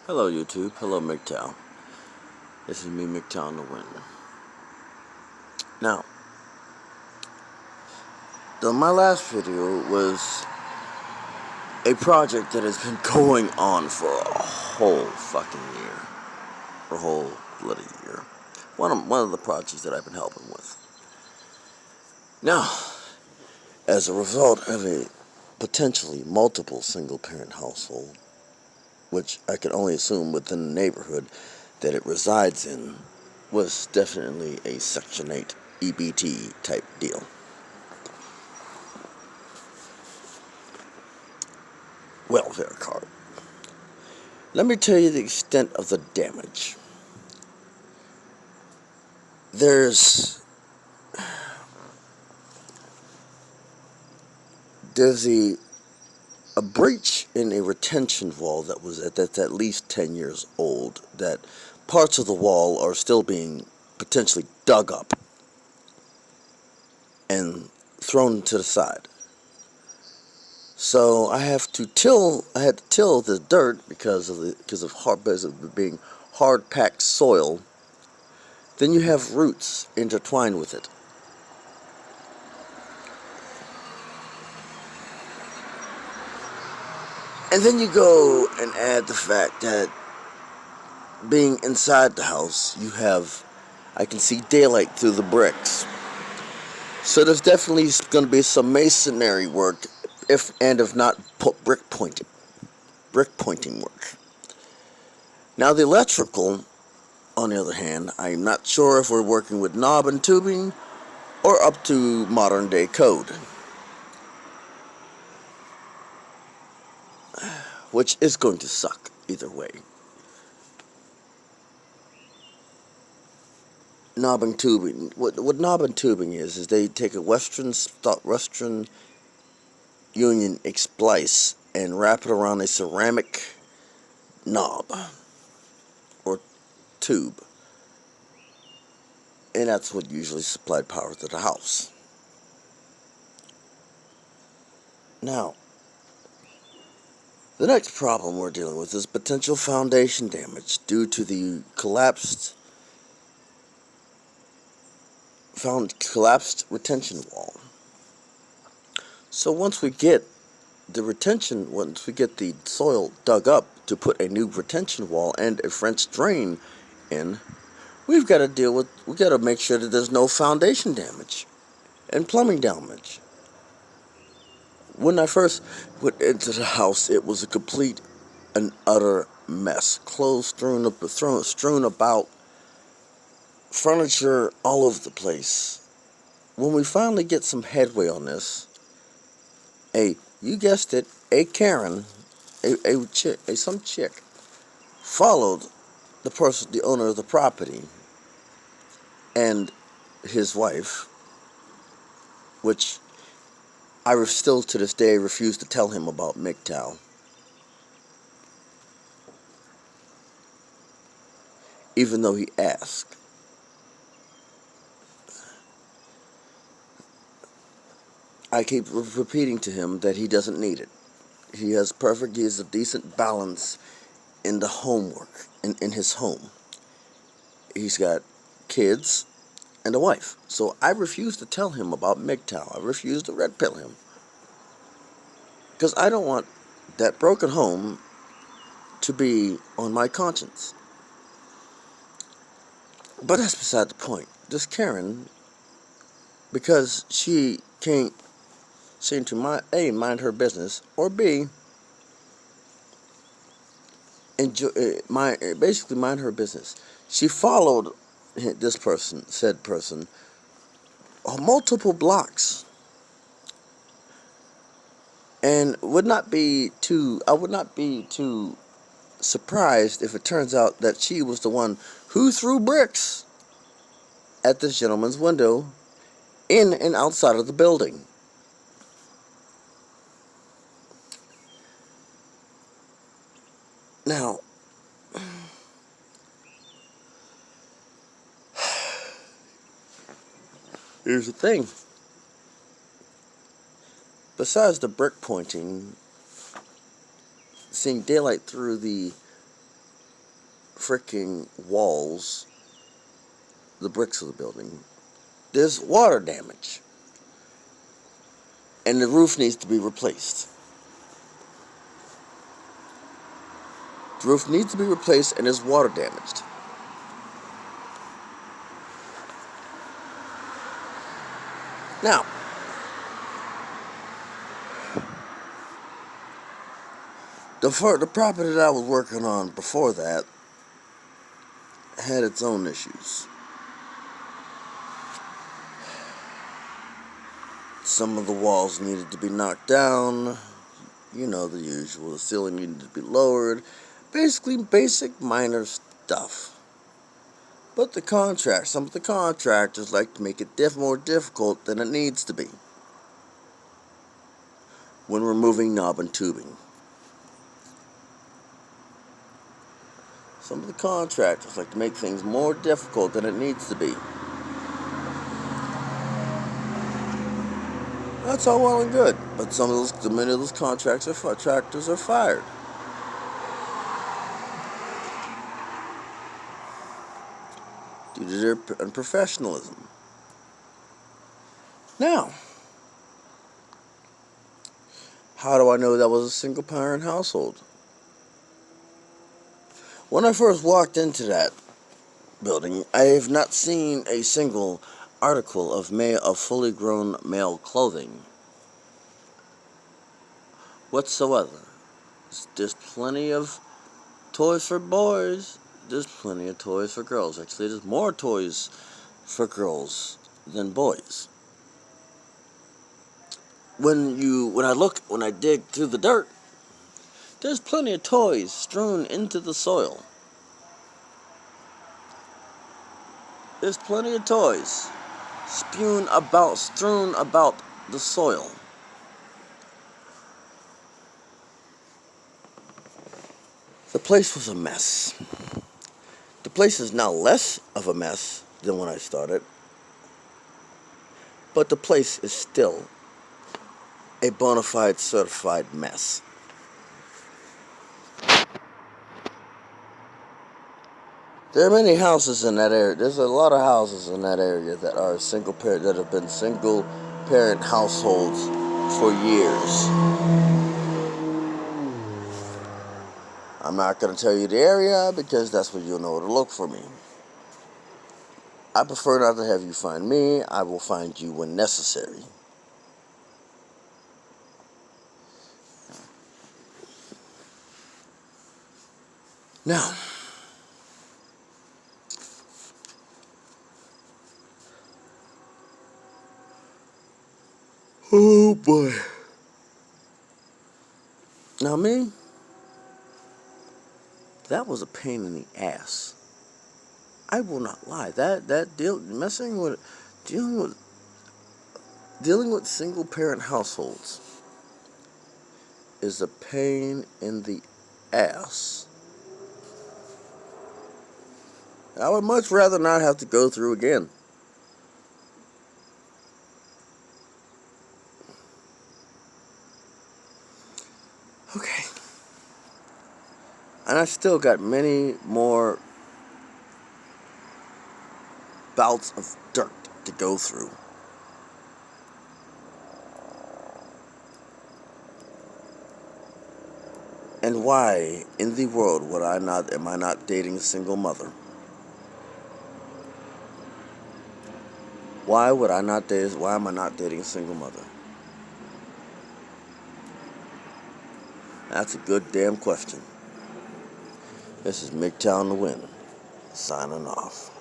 Hello YouTube, hello MGTOW. This is me, MGTOW in the wind. Now, my last video was a project that has been going on for a whole fucking year. A whole bloody year. One of the projects that I've been helping with. Now, as a result of a potentially multiple single-parent household, which I can only assume within the neighborhood that it resides in, was definitely a Section 8 EBT type deal. Welfare card. Let me tell you the extent of the damage. There's a breach in a retention wall that's at least 10 years old, that parts of the wall are still being potentially dug up and thrown to the side. So I had to till the dirt because of being hard packed soil. Then you have roots intertwined with it. And then you go and add the fact that being inside the house, I can see daylight through the bricks. So there's definitely going to be some masonry work, if not brick pointing work. Now the electrical, on the other hand, I'm not sure if we're working with knob and tubing or up to modern day code, which is going to suck either way. Knob and tubing. What knob and tubing is they take a Western Union splice and wrap it around a ceramic knob or tube, and that's what usually supplied power to the house. Now, the next problem we're dealing with is potential foundation damage due to the collapsed retention wall. So once we get the soil dug up to put a new retention wall and a French drain in, we've got to make sure that there's no foundation damage and plumbing damage. When I first went into the house, it was a complete and utter mess. Clothes strewn about, furniture all over the place. When we finally get some headway on this, you guessed it, a Karen, some chick, followed the owner of the property and his wife, which I still to this day refuse to tell him about MGTOW. Even though he asked. I keep repeating to him that he doesn't need it. He has a decent balance in the homework, in his home. He's got kids and a wife. So I refuse to tell him about MGTOW. I refuse to red pill him. Because I don't want that broken home to be on my conscience. But that's beside the point. This Karen, because she can't seem to mind her business, or B, basically mind her business. She followed said person, multiple blocks, and I would not be too surprised if it turns out that she was the one who threw bricks at this gentleman's window in and outside of the building. Now, here's the thing. Besides the brick pointing, seeing daylight through the freaking walls, the bricks of the building, there's water damage. And the roof needs to be replaced. The roof needs to be replaced and is water damaged. Now, the property that I was working on before that had its own issues. Some of the walls needed to be knocked down. You know, the usual. The ceiling needed to be lowered. Basically, basic minor stuff. But some of the contractors like to make it more difficult than it needs to be when removing knob and tubing. Some of the contractors like to make things more difficult than it needs to be. That's all well and good, but many of those contractors are fired. Due to their unprofessionalism. Now, how do I know that was a single-parent household? When I first walked into that building, I have not seen a single article of fully grown male clothing whatsoever. There's plenty of toys for boys. There's plenty of toys for girls. Actually, there's more toys for girls than boys. When I dig through the dirt, there's plenty of toys strewn into the soil. There's plenty of toys strewn about the soil. The place was a mess. The place is now less of a mess than when I started, but the place is still a bona fide certified mess. There are many houses in that area. There's a lot of houses in that area that are that have been single parent households for years. I'm not going to tell you the area because that's where you'll know where to look for me. I prefer not to have you find me. I will find you when necessary. Now, oh boy. Now me, that was a pain in the ass. I will not lie. Dealing with single parent households is a pain in the ass. I would much rather not have to go through again. Okay. And I still got many more bouts of dirt to go through. And why in the world am I not dating a single mother? Why am I not dating a single mother? That's a good damn question. This is MGTOW-about, signing off.